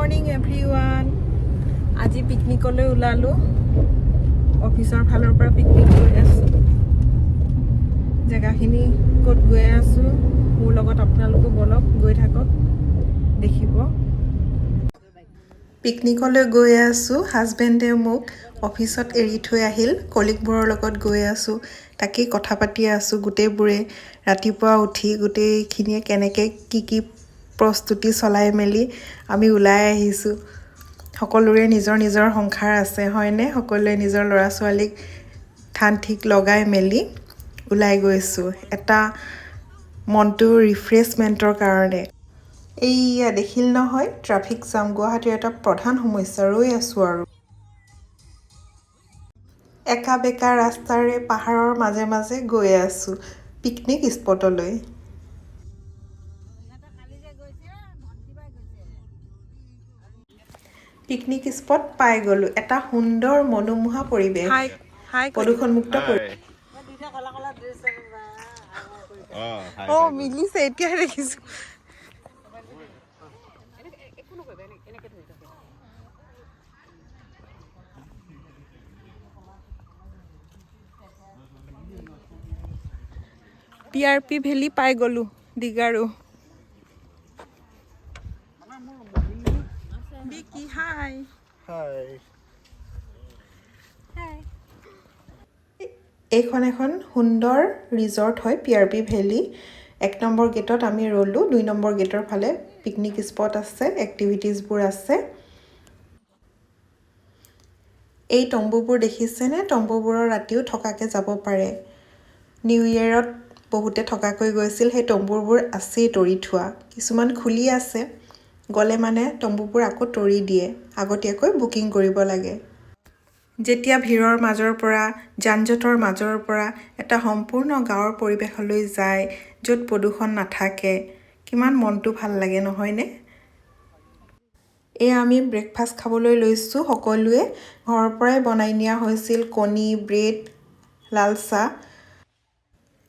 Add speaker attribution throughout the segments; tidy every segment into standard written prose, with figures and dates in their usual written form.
Speaker 1: morning everyone আজি পিকনিকলৈ ওলালোঁ অফিচৰ ফালৰ পৰা পিকনিক গৈ আছোঁ জেগাখিনি ক'ত গৈ আছোঁ মোৰ লগত আপোনালোকো বলক গৈ থাকক দেখিব পিকনিকলৈ গৈ আছোঁ হাজবেণ্ডে মোক অফিচত এৰি থৈ আহিল কলিগবোৰৰ লগত গৈ আছোঁ তাকেই কথা পাতি আছোঁ গোটেইবোৰে ৰাতিপুৱা উঠি গোটেইখিনিয়ে কেনেকৈ কি প্ৰস্তুতি চলাই মেলি আমি ওলাই আহিছোঁ সকলোৰে নিজৰ নিজৰ সংসাৰ আছে হয়নে সকলোৱে নিজৰ ল'ৰা ছোৱালীক ঠান ঠিক লগাই মেলি ওলাই গৈছোঁ এটা মনটো ৰিফ্ৰেছমেণ্টৰ কাৰণে এইয়া দেখিল নহয় ট্ৰাফিক জাম গুৱাহাটীৰ এটা প্ৰধান সমস্যা ৰৈ আছোঁ আৰু একা বেকা ৰাস্তাৰে পাহাৰৰ মাজে মাজে গৈ আছোঁ পিকনিক স্পটলৈ পিকনিক স্পট পাই গ'লোঁ এটা সুন্দৰ মনোমোহা পৰিৱেশ প্ৰদূষণমুক্ত পৰিৱেশ মিলিছে এতিয়াহে দেখিছোঁ PRP ভেলি পাই গ'লোঁ দিগাৰু বিকি হাই এইখন এখন সুন্দৰ ৰিজৰ্ট হয় PRP ভেলি 1 নম্বৰ গেটত আমি ৰ'লোঁ 2 নম্বৰ গেটৰ ফালে পিকনিক স্পট আছে এক্টিভিটিজবোৰ আছে এই তম্বুবোৰ দেখিছেনে তম্বুবোৰৰ ৰাতিও থকাকৈ যাব পাৰে নিউ ইয়েৰত বহুতে থকাকৈ গৈছিল সেই তম্বুবোৰ আছেই তৰি থোৱা কিছুমান খুলি আছে গ'লে মানে তম্বুবোৰ আকৌ তৰি দিয়ে আগতীয়াকৈ বুকিং কৰিব লাগে যেতিয়া ভিৰৰ মাজৰ পৰা যান-জঁটৰ মাজৰ পৰা এটা সম্পূৰ্ণ গাঁৱৰ পৰিৱেশলৈ যায় য'ত প্ৰদূষণ নাথাকে কিমান মনটো ভাল লাগে নহয়নে এয়া আমি ব্ৰেকফাষ্ট খাবলৈ লৈছোঁ সকলোৱে ঘৰৰ পৰাই বনাই নিয়া হৈছিল কণী ব্ৰেড লাল চাহ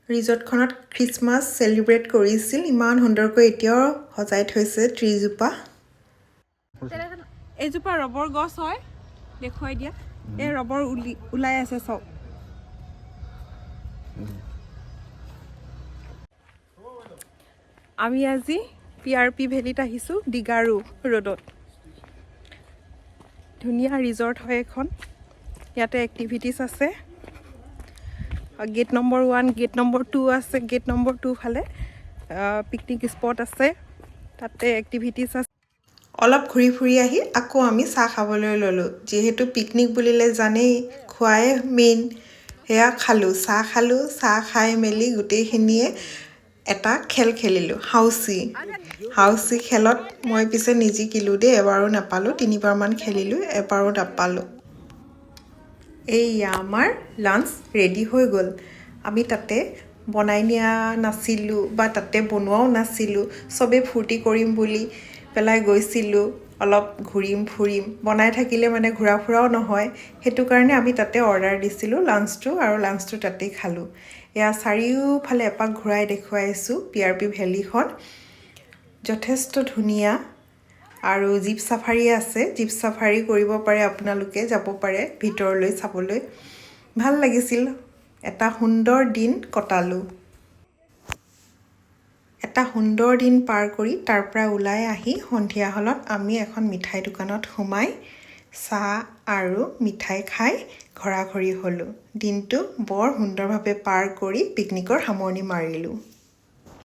Speaker 1: ৰিজৰ্টখনত খ্ৰীষ্টমাছ চেলিব্ৰেট কৰিছিল ইমান সুন্দৰকৈ এতিয়াও সজাই থৈছে ত্ৰিজোপা এইজোপা ৰবৰ গছ হয় দেখুৱাই দিয়া এই ৰবৰ ওলাই আছে চব আমি আজি PRP ভেলিত আহিছোঁ দিগাৰু ৰোডত ধুনীয়া ৰিজৰ্ট হয় এখন ইয়াতে এক্টিভিটিছ আছে গেট নম্বৰ 1 গেট নম্বৰ 2 আছে গেট নম্বৰ 2 ফালে পিকনিক স্পট আছে তাতে এক্টিভিটিছ আছে অলপ ঘূৰি ফুৰি আহি আকৌ আমি চাহ খাবলৈ ল'লোঁ যিহেতু পিকনিক বুলিলে জানেই খোৱাই মেইন সেয়া খালোঁ চাহ খাই মেলি গোটেইখিনিয়ে এটা খেল খেলিলোঁ হাউচি খেলত মই পিছে নিজিকিলোঁ দেই এবাৰো নাপালোঁ 3বাৰমান খেলিলোঁ এবাৰো নাপালোঁ এইয়া আমাৰ লাঞ্চ ৰেডি হৈ গ'ল আমি তাতে বনাই নিয়া নাছিলোঁ বা তাতে বনোৱাও নাছিলোঁ চবেই ফূৰ্তি কৰিম বুলি পেলাই গৈছিলোঁ অলপ ঘূৰিম ফুৰিম বনাই থাকিলে মানে ঘূৰা ফুৰাও নহয় সেইটো কাৰণে আমি তাতে অৰ্ডাৰ দিছিলোঁ লাঞ্চটো আৰু লাঞ্চটো তাতেই খালোঁ এয়া চাৰিওফালে এপাক ঘূৰাই দেখুৱাইছোঁ PRP ভেলিখন যথেষ্ট ধুনীয়া আৰু জীপ চাফাৰী আছে জীপ চাফাৰী কৰিব পাৰে আপোনালোকে যাব পাৰে ভিতৰলৈ চাবলৈ ভাল লাগিছিল এটা সুন্দৰ দিন কটালোঁ এটা সুন্দৰ দিন পাৰ কৰি তাৰ পৰা ওলাই আহি সন্ধিয়া হ'লত আমি এখন মিঠাই দোকানত সোমাই চাহ আৰু মিঠাই খাই ঘৰা ঘৰি হ'লোঁ দিনটো বৰ সুন্দৰভাৱে পাৰ কৰি পিকনিকৰ সামৰণি মাৰিলোঁ